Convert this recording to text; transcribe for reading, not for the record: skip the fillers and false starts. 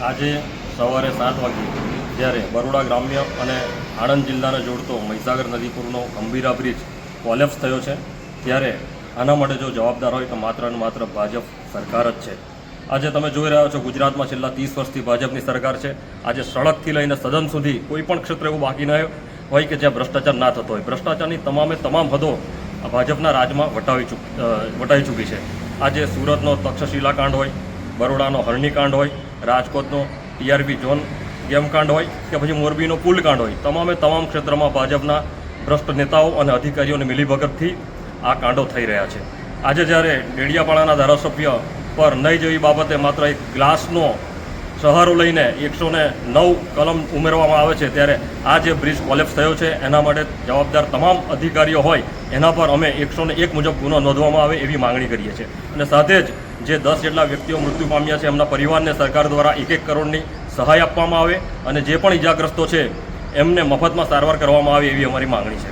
આજે સવારે 7 વાગે જ્યારે બરોડા ગ્રામ્ય અને આણંદ જિલ્લાને જોડતો મહીસાગર નદીપુરનો ગંભીરા બ્રિજ કોલેપ્સ થયો છે, ત્યારે આના માટે જો જવાબદાર હોય તો માત્ર અને માત્ર ભાજપ સરકાર જ છે। આજે તમે જોઈ રહ્યા છો, ગુજરાતમાં છેલ્લા 30 વર્ષથી ભાજપની સરકાર છે। આજે સડકથી લઈને સદન સુધી કોઈ પણ ક્ષેત્ર એવું બાકી ન હોય કે જ્યાં ભ્રષ્ટાચાર ના થતો હોય। ભ્રષ્ટાચારની તમામ હદો ભાજપના રાજમાં વટાઈ ચૂકી છે। આજે સુરતનો તક્ષશિલા કાંડ હોય, બરોડાનો હરણીકાંડ હોય, રાજકોટનો ટીઆરપી ઝોન ગેમકાંડ હોય કે પછી મોરબીનો પુલ કાંડ હોય, તમામ ક્ષેત્રમાં ભાજપના ભ્રષ્ટ નેતાઓ અને અધિકારીઓની મિલીભગતથી આ કાંડો થઈ રહ્યા છે। આજે જ્યારે ડેડિયાપાડાના ધારાસભ્ય પર નહીં જેવી બાબતે માત્ર એક ગ્લાસનો સહારો લઈને 109 કલમ ઉમેરવામાં આવે છે, ત્યારે આ જે બ્રિજ કોલેપ્સ થયો છે એના માટે જવાબદાર તમામ અધિકારીઓ હોય એના પર અમે 101 મુજબ ગુનો નોંધવામાં આવે એવી માંગણી કરીએ છીએ। અને સાથે જ જે 10 જેટલા વ્યક્તિઓ મૃત્યુ પામ્યા છે એમના પરિવારને સરકાર દ્વારા 1 કરોડની સહાય આપવામાં આવે અને જે પણ ઈજાગ્રસ્તો છે એમને મફતમાં સારવાર કરવામાં આવે એવી અમારી માંગણી છે।